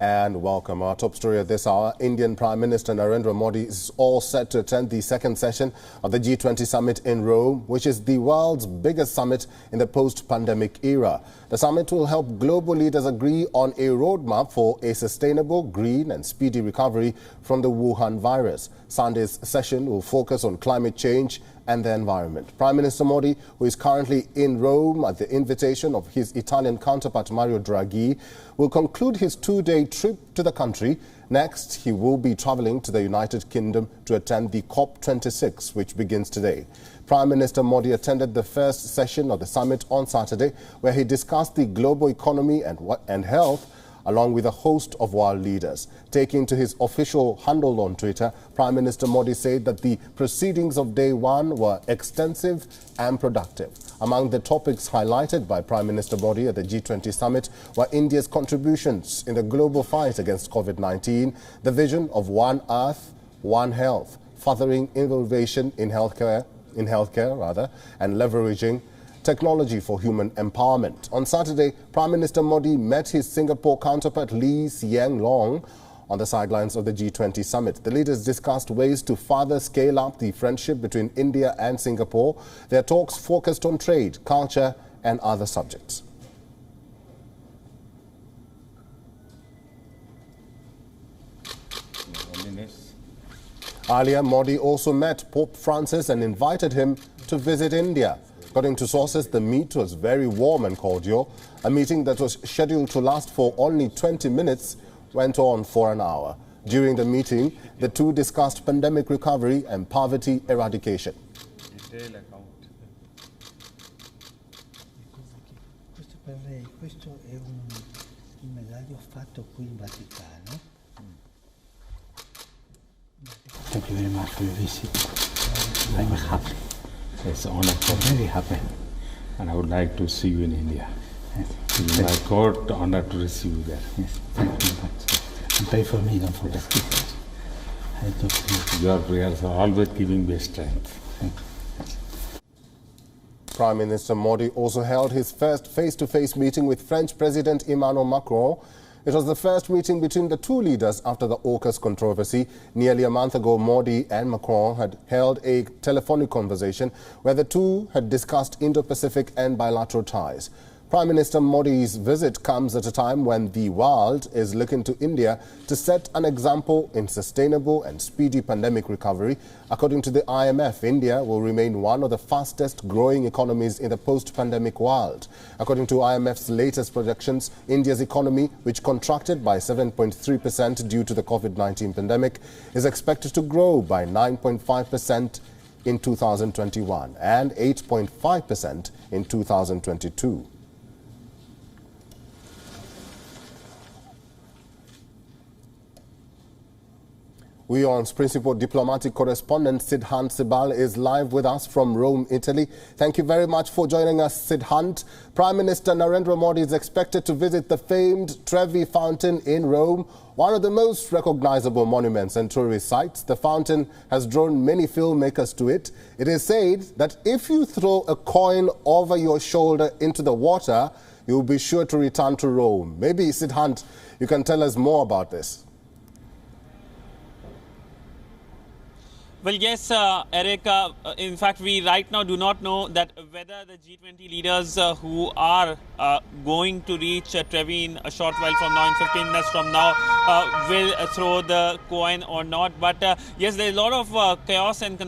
And welcome. Our top story of this hour, Indian Prime Minister Narendra Modi is all set to attend the second session of the G20 Summit in Rome, which is the world's biggest summit in the post-pandemic era. The summit will help global leaders agree on a roadmap for a sustainable, green and speedy recovery from the Wuhan virus. Sunday's session will focus on climate change and the environment. Prime Minister Modi, who is currently in Rome at the invitation of his Italian counterpart Mario Draghi, will conclude his two-day trip to the country. Next, he will be travelling to the United Kingdom to attend the COP26, which begins today. Prime Minister Modi attended the first session of the summit on Saturday, where he discussed the global economy and health, along with a host of world leaders. Taking to his official handle on Twitter, Prime Minister Modi said that the proceedings of day one were extensive and productive. Among the topics highlighted by Prime Minister Modi at the G20 Summit were India's contributions in the global fight against COVID-19, the vision of One Earth, One Health, furthering innovation in healthcare, and leveraging technology for human empowerment. On Saturday, Prime Minister Modi met his Singapore counterpart Lee Hsien Loong on the sidelines of the G20 Summit. The leaders discussed ways to further scale up the friendship between India and Singapore. Their talks focused on trade, culture and other subjects. Earlier, Modi also met Pope Francis and invited him to visit India. According to sources, the meet was very warm and cordial. A meeting that was scheduled to last for only 20 minutes went on for an hour. During the meeting, the two discussed pandemic recovery and poverty eradication. Questo è un medaglio fatto qui in Vaticano. Thank you very much for your visit. I'm happy. It's an honor for me, very happy, and I would like to see you in India. It's my great honor to receive you there. Yes, thank you very much. And pray for me, don't forget. I talk to you. Your prayers are always giving me strength. Thank you. Prime Minister Modi also held his first face-to-face meeting with French President Emmanuel Macron. It was the first meeting between the two leaders after the AUKUS controversy. Nearly a month ago, Modi and Macron had held a telephonic conversation where the two had discussed Indo-Pacific and bilateral ties. Prime Minister Modi's visit comes at a time when the world is looking to India to set an example in sustainable and speedy pandemic recovery. According to the IMF, India will remain one of the fastest growing economies in the post-pandemic world. According to IMF's latest projections, India's economy, which contracted by 7.3% due to the COVID-19 pandemic, is expected to grow by 9.5% in 2021 and 8.5% in 2022. WION's principal diplomatic correspondent Sidhant Sibal is live with us from Rome, Italy. Thank you very much for joining us, Sidhant. Prime Minister Narendra Modi is expected to visit the famed Trevi Fountain in Rome, one of the most recognizable monuments and tourist sites. The fountain has drawn many filmmakers to it. It is said that if you throw a coin over your shoulder into the water, you'll be sure to return to Rome. Maybe, Sidhant, you can tell us more about this. Well, yes, Eric, in fact, we right now do not know that whether the G20 leaders who are going to reach Trevi in a short while from now, in 15 minutes from now, will throw the coin or not. But yes, there is a lot of chaos and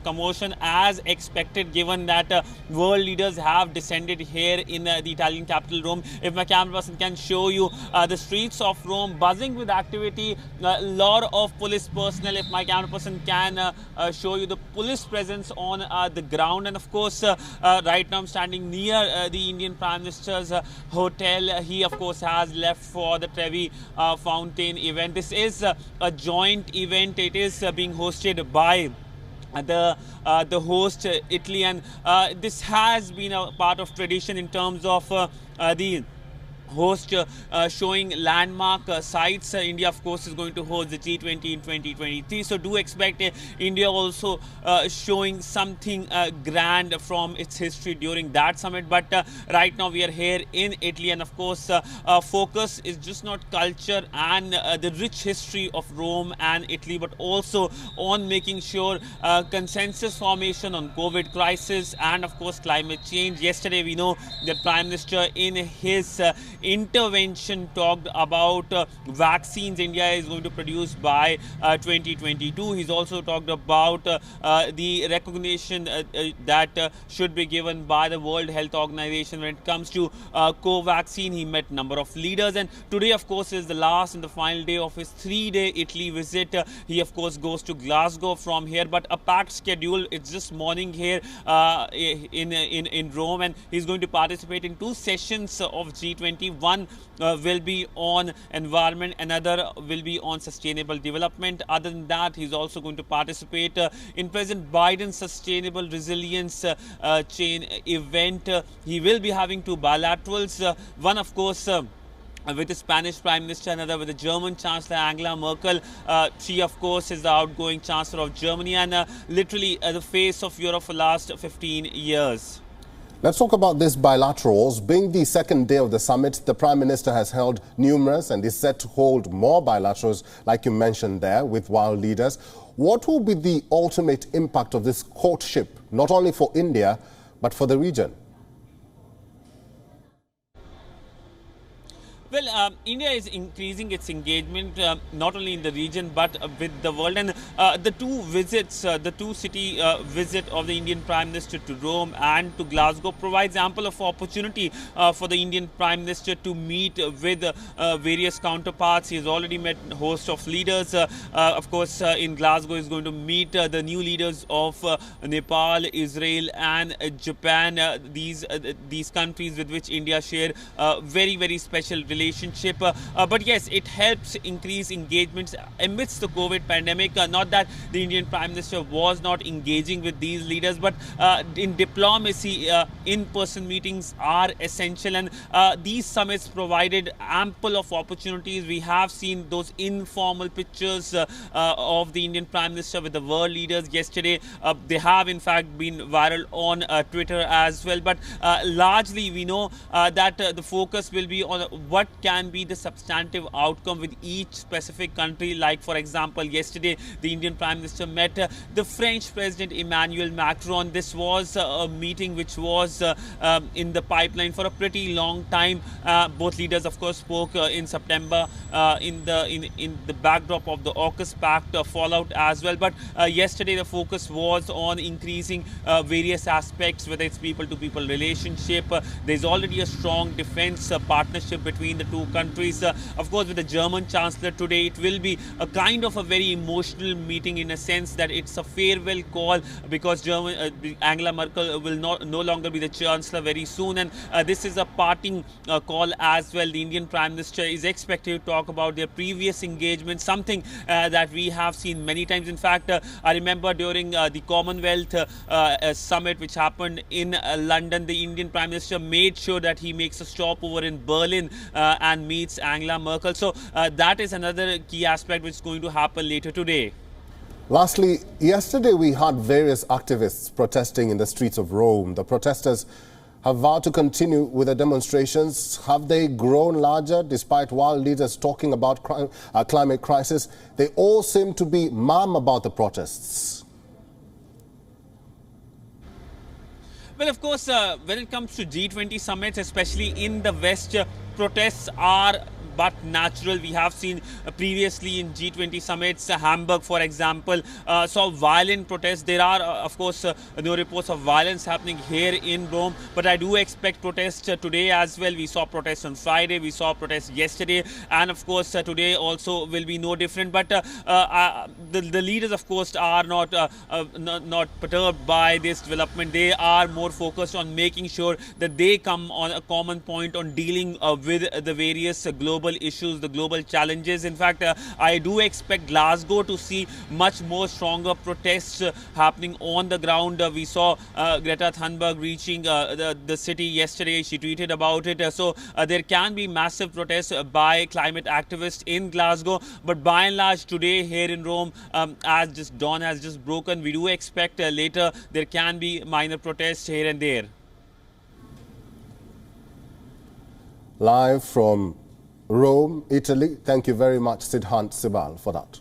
commotion as expected, given that world leaders have descended here in the Italian capital, Rome. If my camera person can show you the streets of Rome buzzing with activity, a lot of police personnel, if my camera person can show you the police presence on the ground. And of course, right now I'm standing near the Indian Prime Minister's hotel. He of course has left for the Trevi Fountain event. This is a joint event. It is being hosted by the host Italy, and this has been a part of tradition in terms of the host showing landmark sites. India, of course, is going to host the G20 in 2023. So do expect India also showing something grand from its history during that summit. But right now we are here in Italy, and of course focus is just not culture and the rich history of Rome and Italy, but also on making sure consensus formation on COVID crisis and of course climate change. Yesterday we know that Prime Minister in his intervention talked about vaccines India is going to produce by 2022. He's also talked about the recognition that should be given by the World Health Organization when it comes to co-vaccine. He met number of leaders, and today of course is the last and the final day of his 3-day Italy visit. He of course goes to Glasgow from here, but a packed schedule. It's just morning here in Rome, and he's going to participate in 2 sessions of G20. One will be on environment, another will be on sustainable development. Other than that, he's also going to participate in President Biden's Sustainable Resilience Chain event. He will be having 2 bilaterals. One, of course, with the Spanish Prime Minister, another with the German Chancellor Angela Merkel. She, of course, is the outgoing Chancellor of Germany and literally the face of Europe for the last 15 years. Let's talk about these bilaterals. Being the second day of the summit, the Prime Minister has held numerous and is set to hold more bilaterals, like you mentioned there, with world leaders. What will be the ultimate impact of this courtship, not only for India, but for the region? Well, India is increasing its engagement not only in the region but with the world, and the 2 visits, the 2-city visit of the Indian Prime Minister to Rome and to Glasgow provides ample of opportunity for the Indian Prime Minister to meet with various counterparts. He has already met a host of leaders. Of course, in Glasgow he is going to meet the new leaders of Nepal, Israel and Japan. These countries with which India share very, very special relationship. But yes, it helps increase engagements amidst the COVID pandemic. Not that the Indian Prime Minister was not engaging with these leaders, but in diplomacy, in-person meetings are essential, and these summits provided ample of opportunities. We have seen those informal pictures of the Indian Prime Minister with the world leaders yesterday. They have in fact been viral on Twitter as well, but largely we know that the focus will be on what can be the substantive outcome with each specific country. Like, for example, yesterday the Indian Prime Minister met the French President Emmanuel Macron. This was a meeting which was in the pipeline for a pretty long time. Both leaders, of course, spoke in September in the backdrop of the AUKUS Pact fallout as well. But yesterday the focus was on increasing various aspects, whether it's people-to-people relationship. There's already a strong defense partnership between the two countries. Of course, with the German Chancellor today, it will be a kind of a very emotional meeting in a sense that it's a farewell call, because Angela Merkel will no longer be the Chancellor very soon, and this is a parting call as well. The Indian Prime Minister is expected to talk about their previous engagement, something that we have seen many times. In fact, I remember during the Commonwealth Summit which happened in London, the Indian Prime Minister made sure that he makes a stop over in Berlin and meets Angela Merkel. So that is another key aspect which is going to happen later today. Lastly, yesterday we had various activists protesting in the streets of Rome. The protesters have vowed to continue with the demonstrations. Have they grown larger despite world leaders talking about climate crisis? They all seem to be mum about the protests. Well, of course, when it comes to G20 summits, especially in the West, protests are but natural. We have seen previously in G20 summits, Hamburg, for example, saw violent protests. There are, of course, no reports of violence happening here in Rome, but I do expect protests today as well. We saw protests on Friday, we saw protests yesterday, and of course today also will be no different. But the leaders, of course, are not perturbed by this development. They are more focused on making sure that they come on a common point on dealing with the various global global issues, the global challenges. In fact, I do expect Glasgow to see much more stronger protests happening on the ground. We saw Greta Thunberg reaching the city yesterday. She tweeted about it. So there can be massive protests by climate activists in Glasgow. But by and large, today here in Rome, as dawn has just broken, we do expect later there can be minor protests here and there. Live from Rome, Italy. Thank you very much, Sidhant Sibal, for that.